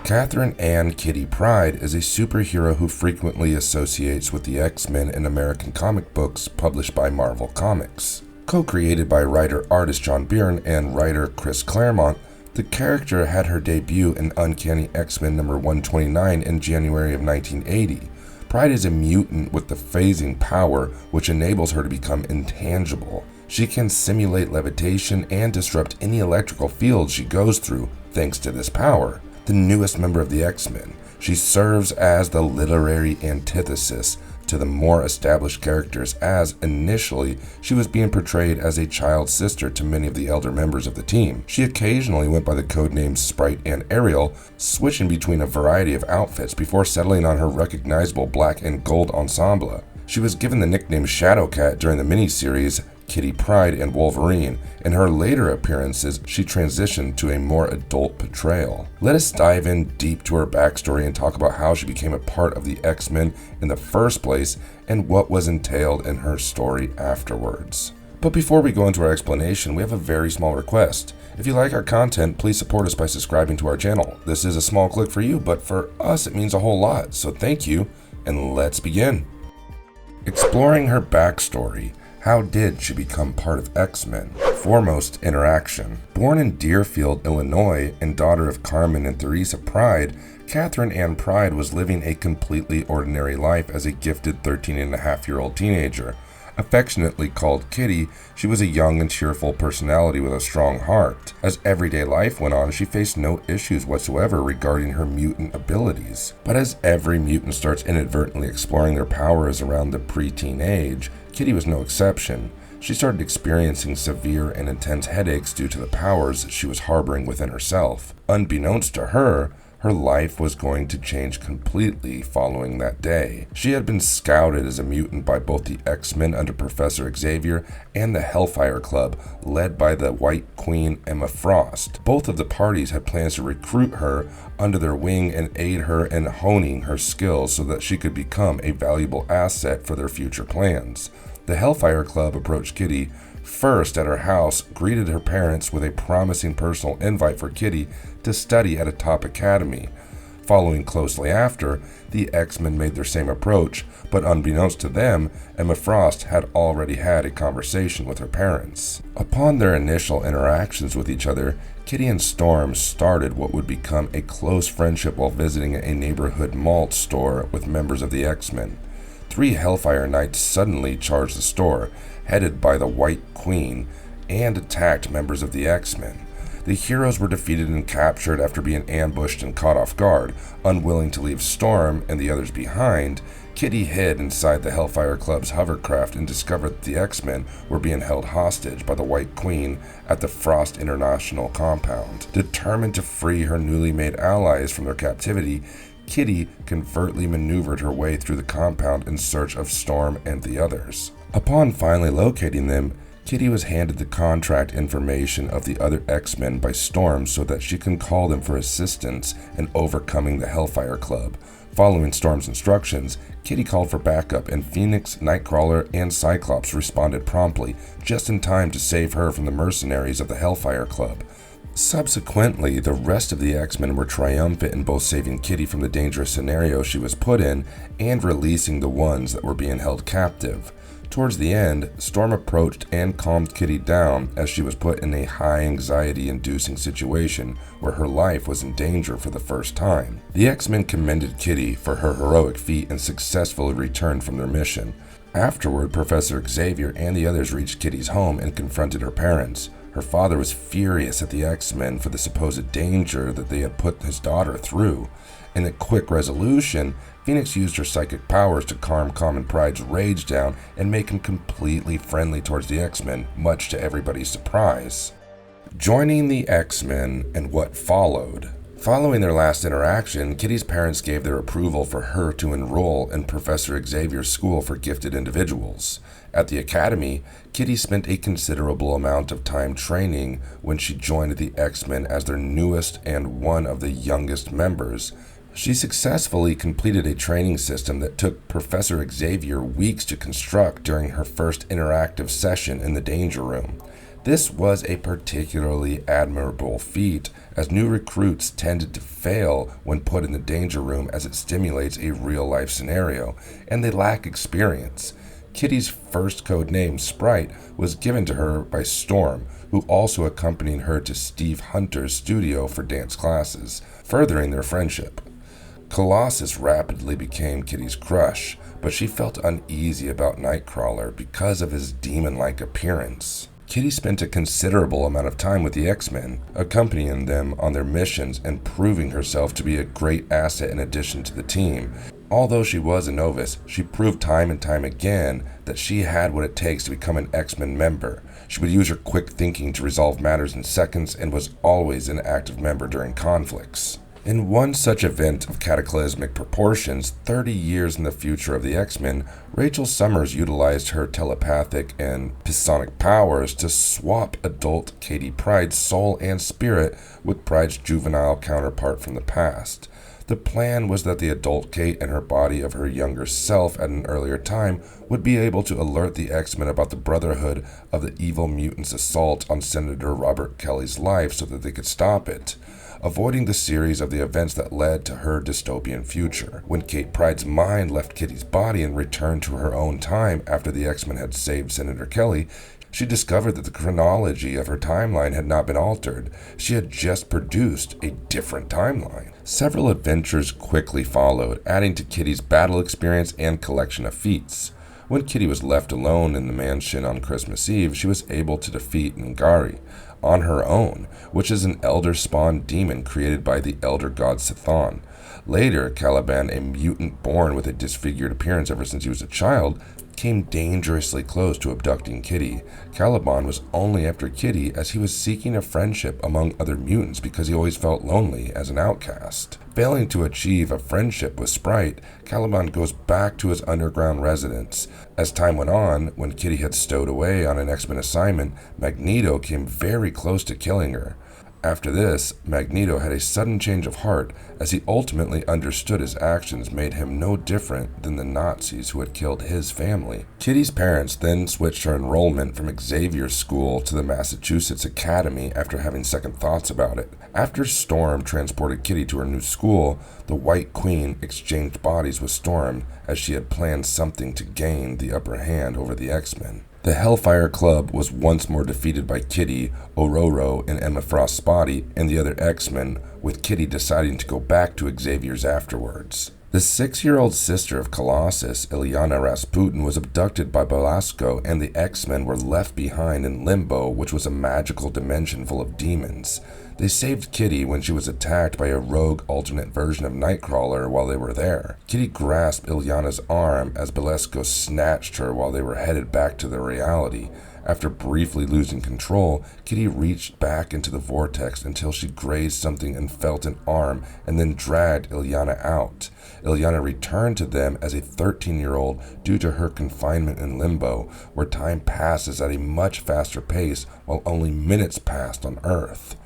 Katherine Ann Kitty Pryde is a superhero who frequently associates with the X-Men in American comic books published by Marvel Comics. Co-created by writer-artist John Byrne and writer Chris Claremont, the character had her debut in Uncanny X-Men number 129 in January of 1980. Pryde is a mutant with the phasing power, which enables her to become intangible. She can simulate levitation and disrupt any electrical field she goes through thanks to this power. The newest member of the X-Men, she serves as the literary antithesis to the more established characters, as initially she was being portrayed as a child sister to many of the elder members of the team. She occasionally went by the codenames Sprite and Ariel, switching between a variety of outfits before settling on her recognizable black and gold ensemble. She was given the nickname Shadowcat during the miniseries Kitty Pryde and Wolverine. In her later appearances, she transitioned to a more adult portrayal. Let us dive in deep to her backstory and talk about how she became a part of the X-Men in the first place and what was entailed in her story afterwards. But before we go into our explanation, we have a very small request. If you like our content, please support us by subscribing to our channel. This is a small click for you, but for us it means a whole lot, so thank you, and let's begin. Exploring her backstory. How did she become part of X-Men? Foremost interaction. Born in Deerfield, Illinois, and daughter of Carmen and Theresa Pryde, Katherine Ann Pryde was living a completely ordinary life as a gifted 13-and-a-half-year-old teenager. Affectionately called Kitty, she was a young and cheerful personality with a strong heart. As everyday life went on, she faced no issues whatsoever regarding her mutant abilities. But as every mutant starts inadvertently exploring their powers around the preteen age, Kitty was no exception. She started experiencing severe and intense headaches due to the powers she was harboring within herself. Unbeknownst to her, her life was going to change completely following that day. She had been scouted as a mutant by both the X-Men under Professor Xavier and the Hellfire Club, led by the White Queen Emma Frost. Both of the parties had plans to recruit her under their wing and aid her in honing her skills so that she could become a valuable asset for their future plans. The Hellfire Club approached Kitty first at her house, greeted her parents with a promising personal invite for Kitty to study at a top academy. Following closely after, the X-Men made their same approach, but unbeknownst to them, Emma Frost had already had a conversation with her parents. Upon their initial interactions with each other, Kitty and Storm started what would become a close friendship while visiting a neighborhood malt store with members of the X-Men. 3 Hellfire Knights suddenly charged the store, headed by the White Queen, and attacked members of the X-Men. The heroes were defeated and captured after being ambushed and caught off guard. Unwilling to leave Storm and the others behind, Kitty hid inside the Hellfire Club's hovercraft and discovered that the X-Men were being held hostage by the White Queen at the Frost International compound. Determined to free her newly made allies from their captivity, Kitty covertly maneuvered her way through the compound in search of Storm and the others. Upon finally locating them, Kitty was handed the contract information of the other X-Men by Storm so that she can call them for assistance in overcoming the Hellfire Club. Following Storm's instructions, Kitty called for backup, and Phoenix, Nightcrawler, and Cyclops responded promptly, just in time to save her from the mercenaries of the Hellfire Club. Subsequently, the rest of the X-Men were triumphant in both saving Kitty from the dangerous scenario she was put in and releasing the ones that were being held captive. Towards the end, Storm approached and calmed Kitty down as she was put in a high anxiety-inducing situation where her life was in danger for the first time. The X-Men commended Kitty for her heroic feat and successfully returned from their mission. Afterward, Professor Xavier and the others reached Kitty's home and confronted her parents. Her father was furious at the X-Men for the supposed danger that they had put his daughter through. In a quick resolution, Phoenix used her psychic powers to calm Common Pryde's rage down and make him completely friendly towards the X-Men, much to everybody's surprise. Joining the X-Men and what followed. Following their last interaction, Kitty's parents gave their approval for her to enroll in Professor Xavier's School for Gifted Individuals. At the academy, Kitty spent a considerable amount of time training when she joined the X-Men as their newest and one of the youngest members. She successfully completed a training system that took Professor Xavier weeks to construct during her first interactive session in the Danger Room. This was a particularly admirable feat, as new recruits tended to fail when put in the Danger Room as it stimulates a real-life scenario, and they lack experience. Kitty's first code name, Sprite, was given to her by Storm, who also accompanied her to Steve Hunter's studio for dance classes, furthering their friendship. Colossus rapidly became Kitty's crush, but she felt uneasy about Nightcrawler because of his demon-like appearance. Kitty spent a considerable amount of time with the X-Men, accompanying them on their missions and proving herself to be a great asset in addition to the team. Although she was a novice, she proved time and time again that she had what it takes to become an X-Men member. She would use her quick thinking to resolve matters in seconds and was always an active member during conflicts. In one such event of cataclysmic proportions, 30 years in the future of the X-Men, Rachel Summers utilized her telepathic and psionic powers to swap adult Katie Pryde's soul and spirit with Pryde's juvenile counterpart from the past. The plan was that the adult Kate and her body of her younger self at an earlier time would be able to alert the X-Men about the Brotherhood of the Evil Mutants' assault on Senator Robert Kelly's life so that they could stop it, avoiding the series of the events that led to her dystopian future. When Kate Pryde's mind left Kitty's body and returned to her own time after the X-Men had saved Senator Kelly, she discovered that the chronology of her timeline had not been altered. She had just produced a different timeline. Several adventures quickly followed, adding to Kitty's battle experience and collection of feats. When Kitty was left alone in the mansion on Christmas Eve, she was able to defeat Ngari on her own, which is an elder spawn demon created by the elder god Sithon. Later, Caliban, a mutant born with a disfigured appearance ever since he was a child, came dangerously close to abducting Kitty. Caliban was only after Kitty as he was seeking a friendship among other mutants because he always felt lonely as an outcast. Failing to achieve a friendship with Sprite, Caliban goes back to his underground residence. As time went on, when Kitty had stowed away on an X-Men assignment, Magneto came very close to killing her. After this, Magneto had a sudden change of heart as he ultimately understood his actions made him no different than the Nazis who had killed his family. Kitty's parents then switched her enrollment from Xavier's school to the Massachusetts Academy after having second thoughts about it. After Storm transported Kitty to her new school, the White Queen exchanged bodies with Storm as she had planned something to gain the upper hand over the X-Men. The Hellfire Club was once more defeated by Kitty, Ororo, and Emma Frost's body, and the other X-Men, with Kitty deciding to go back to Xavier's afterwards. The 6-year-old sister of Colossus, Illyana Rasputin, was abducted by Belasco, and the X-Men were left behind in Limbo, which was a magical dimension full of demons. They saved Kitty when she was attacked by a rogue alternate version of Nightcrawler while they were there. Kitty grasped Illyana's arm as Belasco snatched her while they were headed back to their reality. After briefly losing control, Kitty reached back into the vortex until she grazed something and felt an arm, and then dragged Illyana out. Illyana returned to them as a 13-year-old due to her confinement in Limbo, where time passes at a much faster pace while only minutes passed on Earth.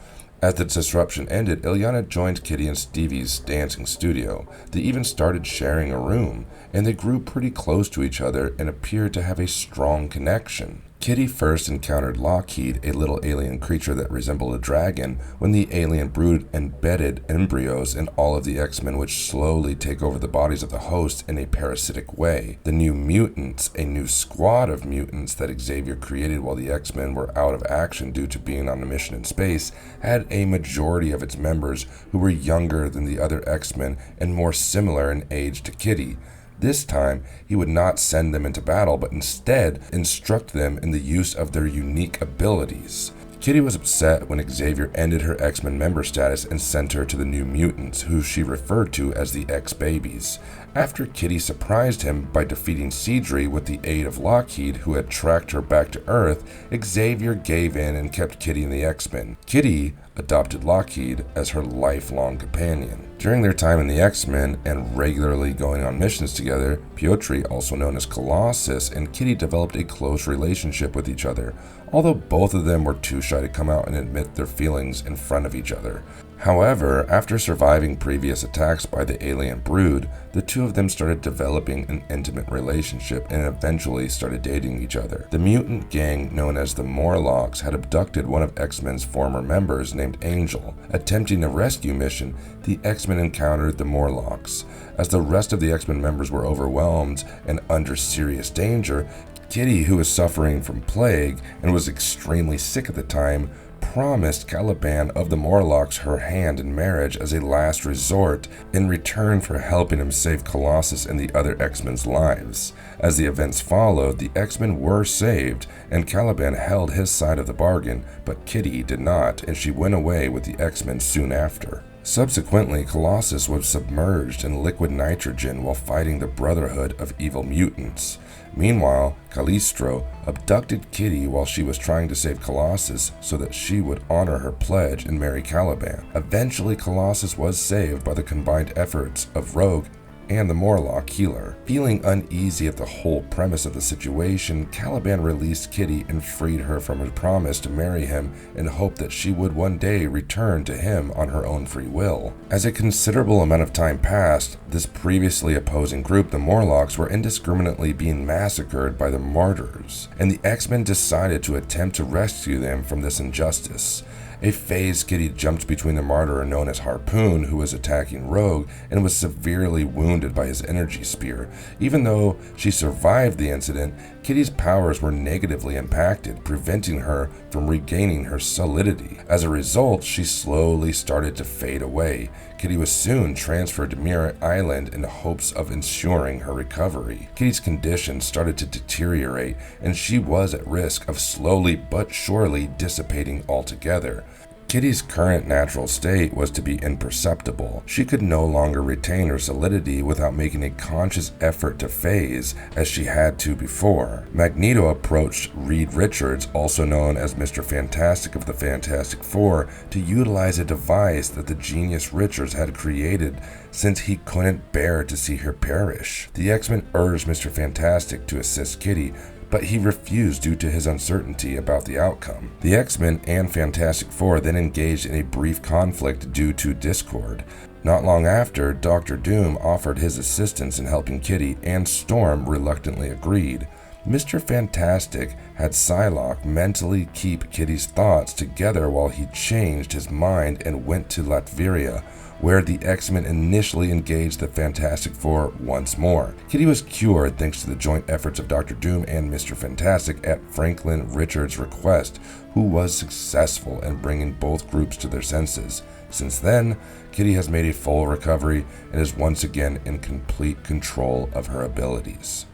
As the disruption ended, Illyana joined Kitty in Stevie's dancing studio. They even started sharing a room, and they grew pretty close to each other and appeared to have a strong connection. Kitty first encountered Lockheed, a little alien creature that resembled a dragon, when the alien brood embedded embryos in all of the X-Men, which slowly take over the bodies of the host in a parasitic way. The New Mutants, a new squad of mutants that Xavier created while the X-Men were out of action due to being on a mission in space, had a majority of its members who were younger than the other X-Men and more similar in age to Kitty. This time, he would not send them into battle, but instead instruct them in the use of their unique abilities. Kitty was upset when Xavier ended her X-Men member status and sent her to the New Mutants, who she referred to as the X-Babies. After Kitty surprised him by defeating Seedry with the aid of Lockheed, who had tracked her back to Earth, Xavier gave in and kept Kitty in the X-Men. Kitty adopted Lockheed as her lifelong companion. During their time in the X-Men and regularly going on missions together, Piotr, also known as Colossus, and Kitty developed a close relationship with each other, although both of them were too shy to come out and admit their feelings in front of each other. However, after surviving previous attacks by the alien brood, the two of them started developing an intimate relationship and eventually started dating each other. The mutant gang known as the Morlocks had abducted one of X-Men's former members named Angel. Attempting a rescue mission, the X-Men encountered the Morlocks. As the rest of the X-Men members were overwhelmed and under serious danger, Kitty, who was suffering from plague and was extremely sick at the time, promised Caliban of the Morlocks her hand in marriage as a last resort in return for helping him save Colossus and the other X-Men's lives. As the events followed, the X-Men were saved, and Caliban held his side of the bargain, but Kitty did not, and she went away with the X-Men soon after. Subsequently, Colossus was submerged in liquid nitrogen while fighting the Brotherhood of Evil Mutants. Meanwhile, Calistro abducted Kitty while she was trying to save Colossus so that she would honor her pledge and marry Caliban. Eventually, Colossus was saved by the combined efforts of Rogue and the Morlock healer. Feeling uneasy at the whole premise of the situation, Caliban released Kitty and freed her from her promise to marry him in hope that she would one day return to him on her own free will. As a considerable amount of time passed, this previously opposing group, the Morlocks, were indiscriminately being massacred by the Martyrs, and the X-Men decided to attempt to rescue them from this injustice. A phased Kitty jumped between the martyr known as Harpoon, who was attacking Rogue, and was severely wounded by his energy spear. Even though she survived the incident, Kitty's powers were negatively impacted, preventing her from regaining her solidity. As a result, she slowly started to fade away. Kitty was soon transferred to Mirror Island in hopes of ensuring her recovery. Kitty's condition started to deteriorate, and she was at risk of slowly but surely dissipating altogether. Kitty's current natural state was to be imperceptible. She could no longer retain her solidity without making a conscious effort to phase, as she had to before. Magneto approached Reed Richards, also known as Mr. Fantastic of the Fantastic Four, to utilize a device that the genius Richards had created since he couldn't bear to see her perish. The X-Men urged Mr. Fantastic to assist Kitty, but he refused due to his uncertainty about the outcome. The X-Men and Fantastic Four then engaged in a brief conflict due to discord. Not long after, Dr. Doom offered his assistance in helping Kitty, and Storm reluctantly agreed. Mr. Fantastic had Psylocke mentally keep Kitty's thoughts together while he changed his mind and went to Latveria, where the X-Men initially engaged the Fantastic Four once more. Kitty was cured thanks to the joint efforts of Dr. Doom and Mr. Fantastic at Franklin Richards' request, who was successful in bringing both groups to their senses. Since then, Kitty has made a full recovery and is once again in complete control of her abilities.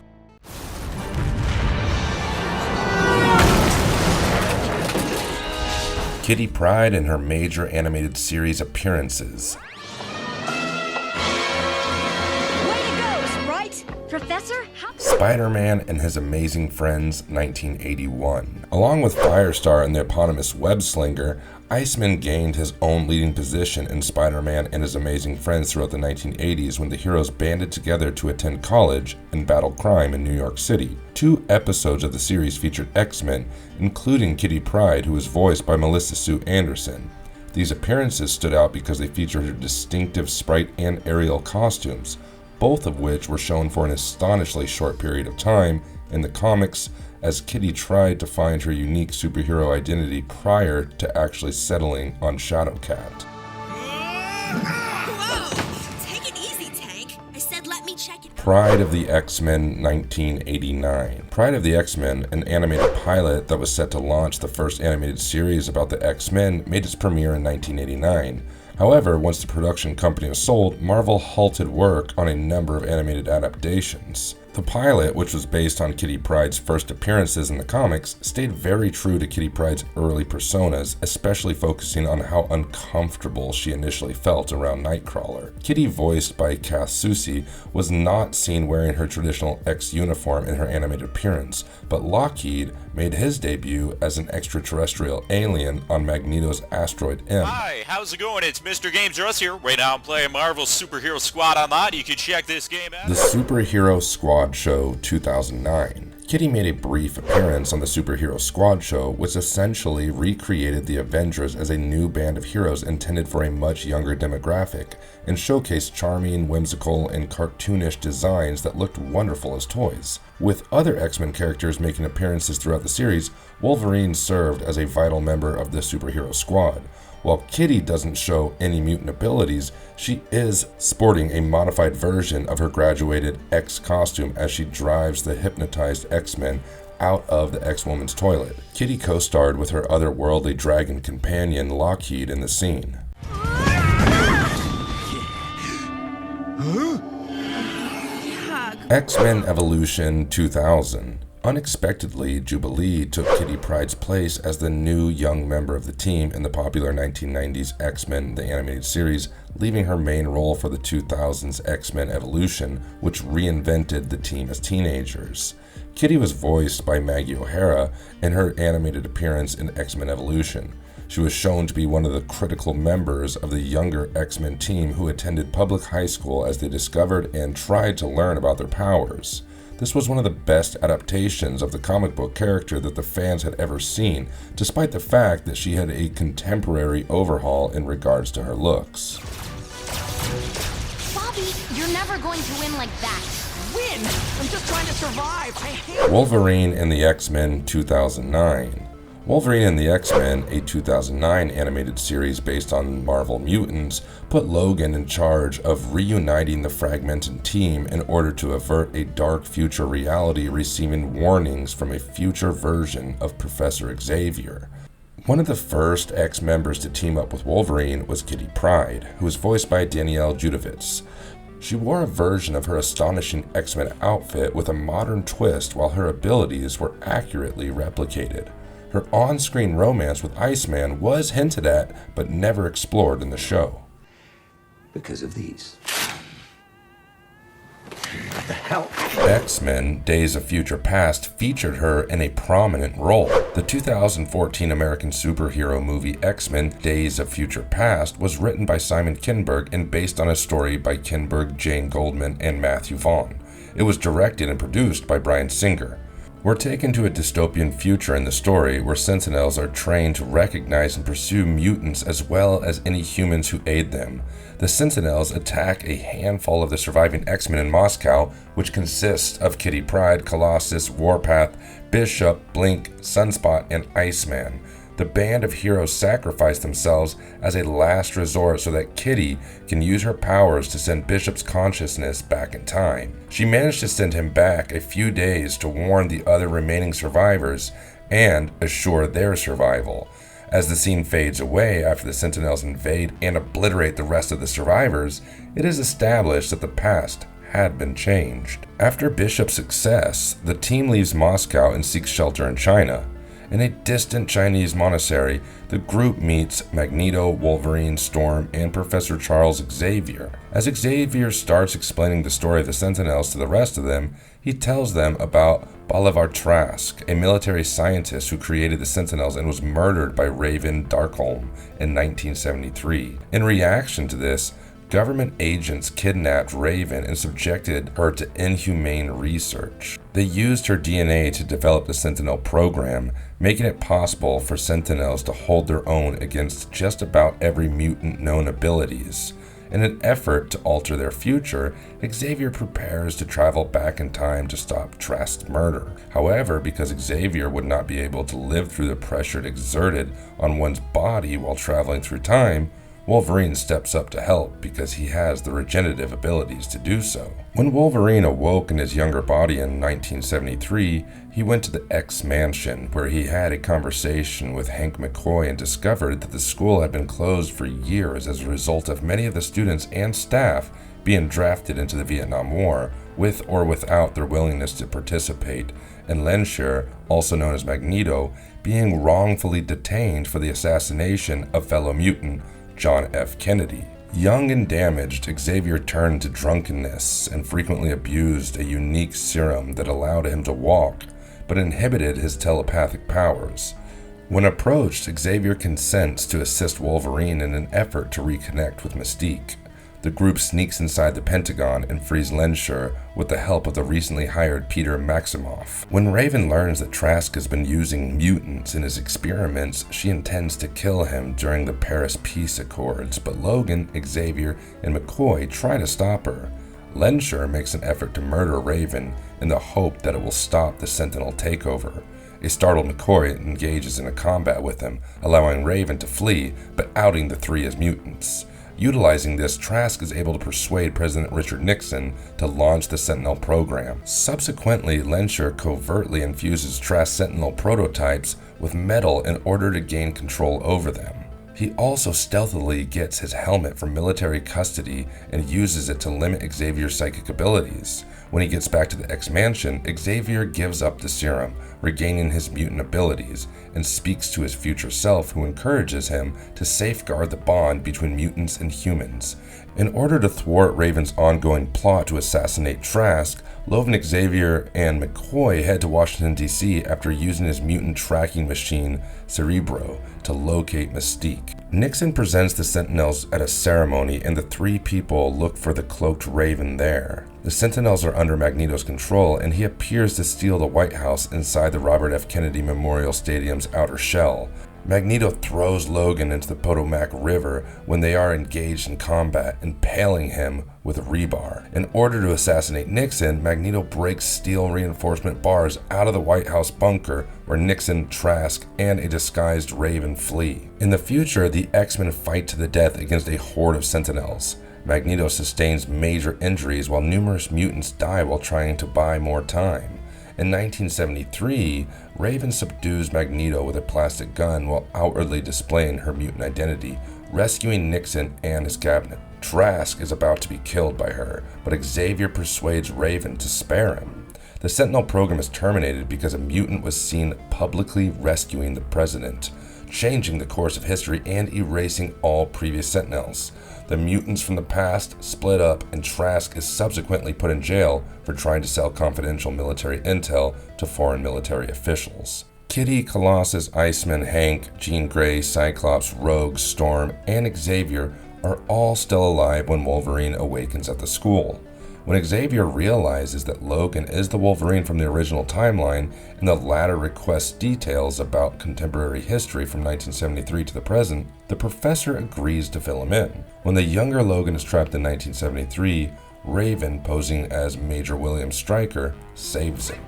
Kitty Pryde and her major animated series appearances. Professor? Spider-Man and His Amazing Friends, 1981. Along with Firestar and the eponymous Web-Slinger, Iceman gained his own leading position in Spider-Man and His Amazing Friends throughout the 1980s when the heroes banded together to attend college and battle crime in New York City. 2 episodes of the series featured X-Men, including Kitty Pryde, who was voiced by Melissa Sue Anderson. These appearances stood out because they featured her distinctive sprite and aerial costumes, both of which were shown for an astonishingly short period of time in the comics, as Kitty tried to find her unique superhero identity prior to actually settling on Shadowcat. Whoa! Take it easy, Tank. I said let me check it. Pride of the X-Men, 1989. Pride of the X-Men, an animated pilot that was set to launch the first animated series about the X-Men, made its premiere in 1989. However, once the production company was sold, Marvel halted work on a number of animated adaptations. The pilot, which was based on Kitty Pryde's first appearances in the comics, stayed very true to Kitty Pryde's early personas, especially focusing on how uncomfortable she initially felt around Nightcrawler. Kitty, voiced by Kath Soucie, was not seen wearing her traditional X uniform in her animated appearance, but Lockheed made his debut as an extraterrestrial alien on Magneto's asteroid M. Hi, how's it going? It's Mr. Games Russ here. Right now I'm playing Marvel's Superhero Squad Online. You can check this game out. The Superhero Squad Show 2009. Kitty made a brief appearance on the Superhero Squad show, which essentially recreated the Avengers as a new band of heroes intended for a much younger demographic, and showcased charming, whimsical, and cartoonish designs that looked wonderful as toys. With other X-Men characters making appearances throughout the series, Wolverine served as a vital member of the Superhero Squad. While Kitty doesn't show any mutant abilities, she is sporting a modified version of her graduated X costume as she drives the hypnotized X-Men out of the X-Woman's toilet. Kitty co-starred with her otherworldly dragon companion Lockheed in the scene. X-Men Evolution 2000. Unexpectedly, Jubilee took Kitty Pryde's place as the new young member of the team in the popular 1990s X-Men the Animated Series, leaving her main role for the 2000s X-Men Evolution, which reinvented the team as teenagers. Kitty was voiced by Maggie O'Hara in her animated appearance in X-Men Evolution. She was shown to be one of the critical members of the younger X-Men team who attended public high school as they discovered and tried to learn about their powers. This was one of the best adaptations of the comic book character that the fans had ever seen, despite the fact that she had a contemporary overhaul in regards to her looks. Bobby, you're never going to win like that. Win? I'm just trying to survive. I hate Wolverine and the X-Men 2009. Wolverine and the X-Men, a 2009 animated series based on Marvel Mutants, put Logan in charge of reuniting the fragmented team in order to avert a dark future reality receiving warnings from a future version of Professor Xavier. One of the first X members to team up with Wolverine was Kitty Pryde, who was voiced by Danielle Judovitz. She wore a version of her astonishing X-Men outfit with a modern twist while her abilities were accurately replicated. Her on-screen romance with Iceman was hinted at, but never explored in the show. Because of these. What the hell? X-Men Days of Future Past featured her in a prominent role. The 2014 American superhero movie X-Men Days of Future Past was written by Simon Kinberg and based on a story by Kinberg, Jane Goldman, and Matthew Vaughn. It was directed and produced by Bryan Singer. We're taken to a dystopian future in the story where Sentinels are trained to recognize and pursue mutants as well as any humans who aid them. The Sentinels attack a handful of the surviving X-Men in Moscow, which consists of Kitty Pryde, Colossus, Warpath, Bishop, Blink, Sunspot, and Iceman. The band of heroes sacrifice themselves as a last resort so that Kitty can use her powers to send Bishop's consciousness back in time. She managed to send him back a few days to warn the other remaining survivors and assure their survival. As the scene fades away after the Sentinels invade and obliterate the rest of the survivors, it is established that the past had been changed. After Bishop's success, the team leaves Moscow and seeks shelter in China. In a distant Chinese monastery, the group meets Magneto, Wolverine, Storm, and Professor Charles Xavier. As Xavier starts explaining the story of the Sentinels to the rest of them, he tells them about Bolivar Trask, a military scientist who created the Sentinels and was murdered by Raven Darkholme in 1973. In reaction to this, government agents kidnapped Raven and subjected her to inhumane research. They used her DNA to develop the Sentinel program, making it possible for Sentinels to hold their own against just about every mutant known abilities. In an effort to alter their future, Xavier prepares to travel back in time to stop Trask's murder. However, because Xavier would not be able to live through the pressure it exerted on one's body while traveling through time, Wolverine steps up to help because he has the regenerative abilities to do so. When Wolverine awoke in his younger body in 1973, he went to the X-Mansion where he had a conversation with Hank McCoy and discovered that the school had been closed for years as a result of many of the students and staff being drafted into the Vietnam War with or without their willingness to participate, and Lensher, also known as Magneto, being wrongfully detained for the assassination of fellow mutant John F. Kennedy. Young and damaged, Xavier turned to drunkenness and frequently abused a unique serum that allowed him to walk, but inhibited his telepathic powers. When approached, Xavier consents to assist Wolverine in an effort to reconnect with Mystique. The group sneaks inside the Pentagon and frees Lensher with the help of the recently hired Peter Maximoff. When Raven learns that Trask has been using mutants in his experiments, she intends to kill him during the Paris Peace Accords, but Logan, Xavier, and McCoy try to stop her. Lensher makes an effort to murder Raven in the hope that it will stop the Sentinel takeover. A startled McCoy engages in a combat with him, allowing Raven to flee, but outing the three as mutants. Utilizing this, Trask is able to persuade President Richard Nixon to launch the Sentinel program. Subsequently, Lensher covertly infuses Trask Sentinel prototypes with metal in order to gain control over them. He also stealthily gets his helmet from military custody and uses it to limit Xavier's psychic abilities. When he gets back to the X-Mansion, Xavier gives up the serum, regaining his mutant abilities, and speaks to his future self, who encourages him to safeguard the bond between mutants and humans. In order to thwart Raven's ongoing plot to assassinate Trask, Logan, Xavier, and McCoy head to Washington, D.C. after using his mutant tracking machine, Cerebro, to locate Mystique. Nixon presents the Sentinels at a ceremony, and the three people look for the cloaked Raven there. The Sentinels are under Magneto's control, and he appears to steal the White House inside the Robert F. Kennedy Memorial Stadium's outer shell. Magneto throws Logan into the Potomac River when they are engaged in combat, impaling him with rebar. In order to assassinate Nixon, Magneto breaks steel reinforcement bars out of the White House bunker where Nixon, Trask, and a disguised Raven flee. In the future, the X-Men fight to the death against a horde of Sentinels. Magneto sustains major injuries while numerous mutants die while trying to buy more time. In 1973, Raven subdues Magneto with a plastic gun while outwardly displaying her mutant identity, rescuing Nixon and his cabinet. Trask is about to be killed by her, but Xavier persuades Raven to spare him. The Sentinel program is terminated because a mutant was seen publicly rescuing the president, changing the course of history and erasing all previous Sentinels. The mutants from the past split up, and Trask is subsequently put in jail for trying to sell confidential military intel to foreign military officials. Kitty, Colossus, Iceman, Hank, Jean Grey, Cyclops, Rogue, Storm, and Xavier are all still alive when Wolverine awakens at the school. When Xavier realizes that Logan is the Wolverine from the original timeline, and the latter requests details about contemporary history from 1973 to the present, the professor agrees to fill him in. When the younger Logan is trapped in 1973, Raven, posing as Major William Stryker, saves him.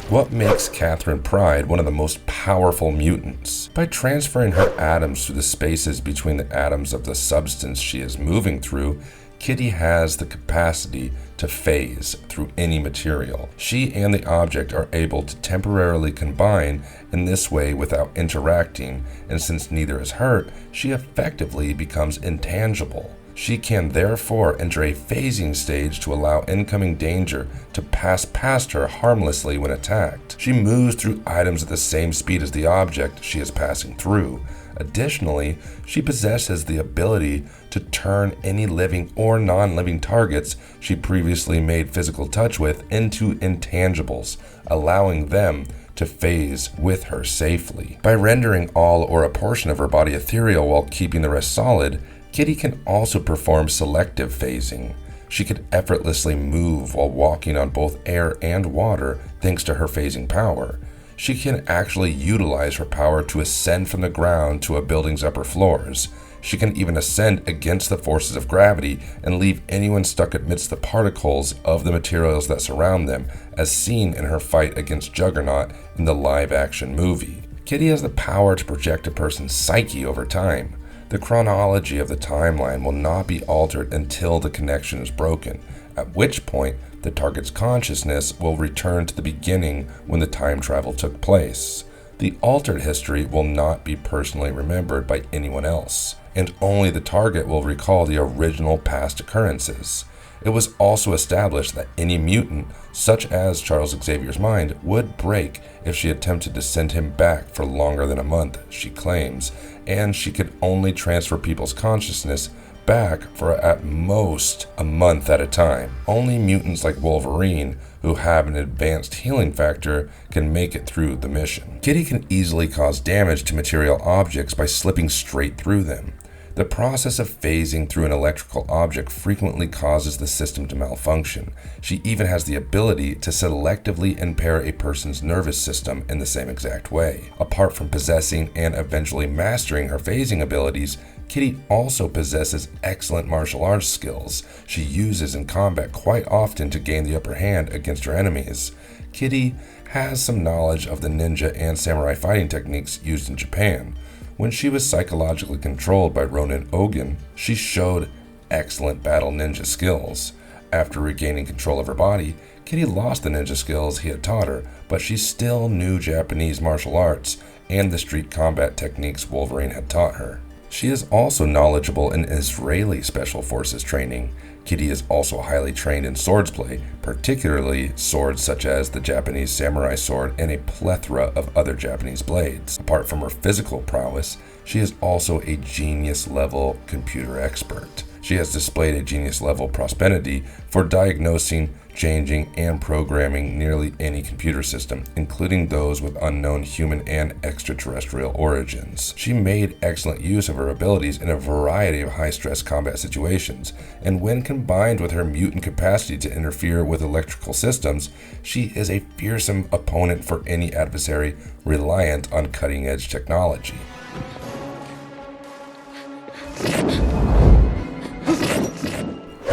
What makes Katherine Pryde one of the most powerful mutants? By transferring her atoms through the spaces between the atoms of the substance she is moving through, Kitty has the capacity to phase through any material. She and the object are able to temporarily combine in this way without interacting, and since neither is hurt, she effectively becomes intangible. She can therefore enter a phasing stage to allow incoming danger to pass past her harmlessly when attacked. She moves through items at the same speed as the object she is passing through. Additionally, she possesses the ability to turn any living or non-living targets she previously made physical touch with into intangibles, allowing them to phase with her safely. By rendering all or a portion of her body ethereal while keeping the rest solid, Kitty can also perform selective phasing. She could effortlessly move while walking on both air and water thanks to her phasing power. She can actually utilize her power to ascend from the ground to a building's upper floors. She can even ascend against the forces of gravity and leave anyone stuck amidst the particles of the materials that surround them, as seen in her fight against Juggernaut in the live-action movie. Kitty has the power to project a person's psyche over time. The chronology of the timeline will not be altered until the connection is broken, at which point the target's consciousness will return to the beginning when the time travel took place. The altered history will not be personally remembered by anyone else, and only the target will recall the original past occurrences. It was also established that any mutant, such as Charles Xavier's mind, would break if she attempted to send him back for longer than a month, she claims, and she could only transfer people's consciousness back for at most a month at a time. Only mutants like Wolverine, who have an advanced healing factor, can make it through the mission. Kitty can easily cause damage to material objects by slipping straight through them. The process of phasing through an electrical object frequently causes the system to malfunction. She even has the ability to selectively impair a person's nervous system in the same exact way. Apart from possessing and eventually mastering her phasing abilities, Kitty also possesses excellent martial arts skills she uses in combat quite often to gain the upper hand against her enemies. Kitty has some knowledge of the ninja and samurai fighting techniques used in Japan. When she was psychologically controlled by Ronin Ogun, she showed excellent battle ninja skills. After regaining control of her body, Kitty lost the ninja skills he had taught her, but she still knew Japanese martial arts and the street combat techniques Wolverine had taught her. She is also knowledgeable in Israeli Special Forces training. Kitty is also highly trained in swordsplay, particularly swords such as the Japanese samurai sword and a plethora of other Japanese blades. Apart from her physical prowess, she is also a genius-level computer expert. She has displayed a genius-level prosperity for diagnosing, changing, and programming nearly any computer system, including those with unknown human and extraterrestrial origins. She made excellent use of her abilities in a variety of high-stress combat situations, and when combined with her mutant capacity to interfere with electrical systems, she is a fearsome opponent for any adversary reliant on cutting-edge technology.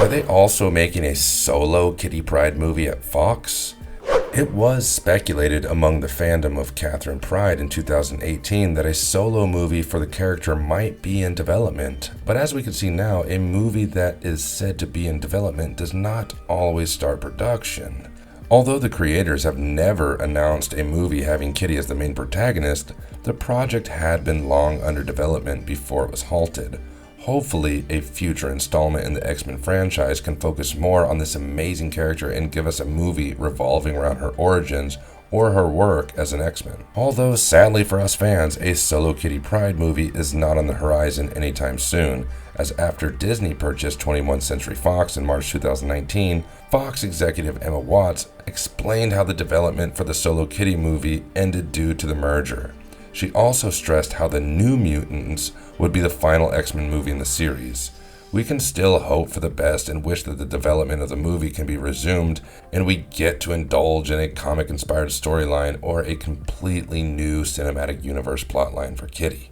Are they also making a solo Kitty Pryde movie at Fox? It was speculated among the fandom of Katherine Pryde in 2018 that a solo movie for the character might be in development, but as we can see now, a movie that is said to be in development does not always start production. Although the creators have never announced a movie having Kitty as the main protagonist, the project had been long under development before it was halted. Hopefully, a future installment in the X-Men franchise can focus more on this amazing character and give us a movie revolving around her origins or her work as an X-Men. Although, sadly for us fans, a solo Kitty Pryde movie is not on the horizon anytime soon, as after Disney purchased 21st Century Fox in March 2019, Fox executive Emma Watts explained how the development for the solo Kitty movie ended due to the merger. She also stressed how the New Mutants would be the final X-Men movie in the series. We can still hope for the best and wish that the development of the movie can be resumed and we get to indulge in a comic-inspired storyline or a completely new cinematic universe plotline for Kitty.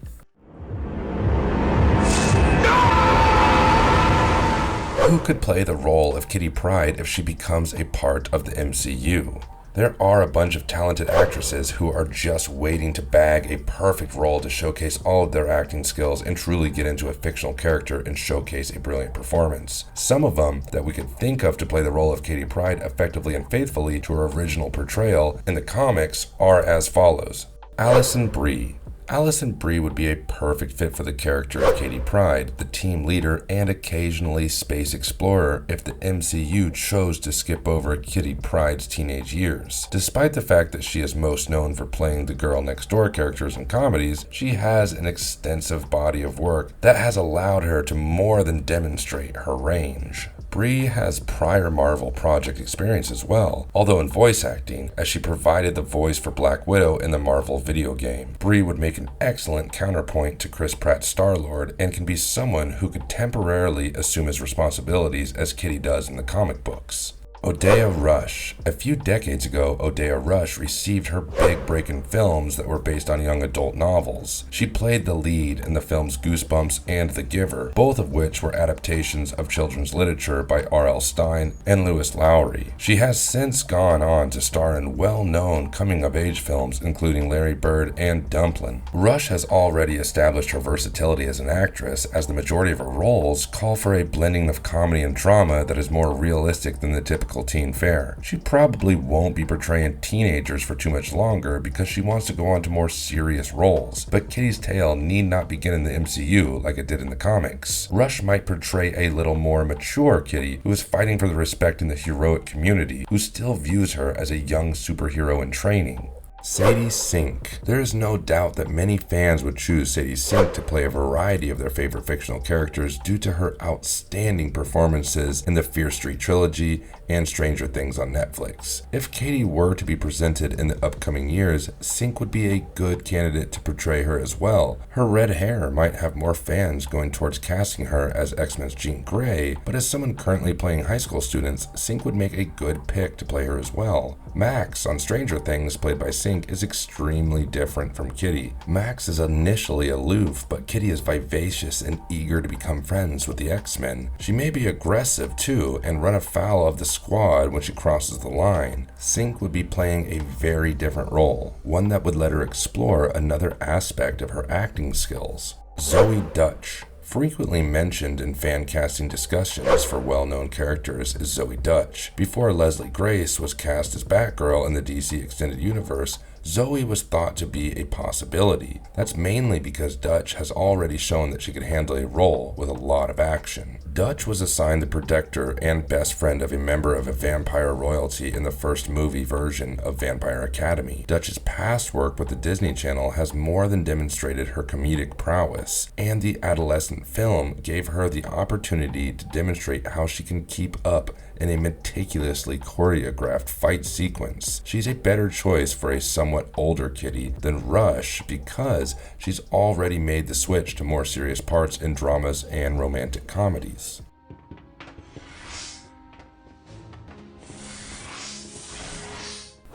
Who could play the role of Kitty Pryde if she becomes a part of the MCU? There are a bunch of talented actresses who are just waiting to bag a perfect role to showcase all of their acting skills and truly get into a fictional character and showcase a brilliant performance. Some of them that we could think of to play the role of Kitty Pryde effectively and faithfully to her original portrayal in the comics are as follows. Alison Brie. Alison Brie would be a perfect fit for the character of Kitty Pryde, the team leader and occasionally space explorer, if the MCU chose to skip over Kitty Pryde's teenage years. Despite the fact that she is most known for playing the girl next door characters in comedies, she has an extensive body of work that has allowed her to more than demonstrate her range. Brie has prior Marvel project experience as well, although in voice acting, as she provided the voice for Black Widow in the Marvel video game. Brie would make an excellent counterpoint to Chris Pratt's Star-Lord and can be someone who could temporarily assume his responsibilities as Kitty does in the comic books. Odeya Rush. A few decades ago, Odeya Rush received her big break in films that were based on young adult novels. She played the lead in the films Goosebumps and The Giver, both of which were adaptations of children's literature by R.L. Stine and Lewis Lowry. She has since gone on to star in well-known coming-of-age films including Larry Bird and Dumplin'. Rush has already established her versatility as an actress, as the majority of her roles call for a blending of comedy and drama that is more realistic than the typical teen fare. She probably won't be portraying teenagers for too much longer because she wants to go on to more serious roles, but Kitty's tale need not begin in the MCU like it did in the comics. Rush might portray a little more mature Kitty who is fighting for the respect in the heroic community, who still views her as a young superhero in training. Sadie Sink. There is no doubt that many fans would choose Sadie Sink to play a variety of their favorite fictional characters due to her outstanding performances in the Fear Street trilogy and Stranger Things on Netflix. If Katie were to be presented in the upcoming years, Sink would be a good candidate to portray her as well. Her red hair might have more fans going towards casting her as X-Men's Jean Grey, but as someone currently playing high school students, Sink would make a good pick to play her as well. Max on Stranger Things, played by Sink, is extremely different from Kitty. Max is initially aloof, but Kitty is vivacious and eager to become friends with the X-Men. She may be aggressive too and run afoul of the squad when she crosses the line. Sink would be playing a very different role, one that would let her explore another aspect of her acting skills. Zoe Dutch. Frequently mentioned in fan casting discussions for well-known characters is Zoe Dutch. Before Leslie Grace was cast as Batgirl in the DC Extended Universe, Zoe was thought to be a possibility. That's mainly because Dutch has already shown that she could handle a role with a lot of action. Dutch was assigned the protector and best friend of a member of a vampire royalty in the first movie version of Vampire Academy. Dutch's past work with the Disney Channel has more than demonstrated her comedic prowess, and the adolescent film gave her the opportunity to demonstrate how she can keep up in a meticulously choreographed fight sequence. She's a better choice for a somewhat older Kitty than Rush because she's already made the switch to more serious parts in dramas and romantic comedies.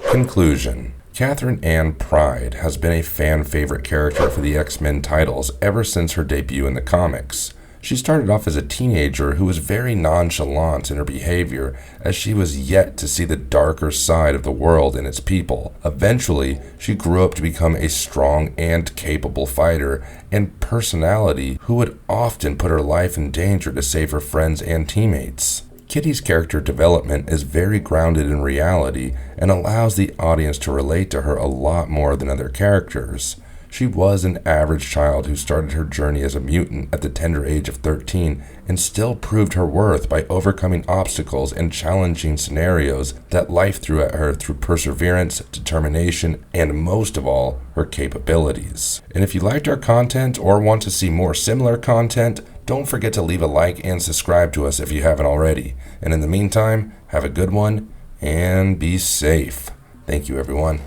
Conclusion. Katherine Pryde has been a fan favorite character for the X-Men titles ever since her debut in the comics. She started off as a teenager who was very nonchalant in her behavior, as she was yet to see the darker side of the world and its people. Eventually, she grew up to become a strong and capable fighter and personality who would often put her life in danger to save her friends and teammates. Kitty's character development is very grounded in reality and allows the audience to relate to her a lot more than other characters. She was an average child who started her journey as a mutant at the tender age of 13 and still proved her worth by overcoming obstacles and challenging scenarios that life threw at her through perseverance, determination, and most of all, her capabilities. And if you liked our content or want to see more similar content, don't forget to leave a like and subscribe to us if you haven't already. And in the meantime, have a good one and be safe. Thank you, everyone.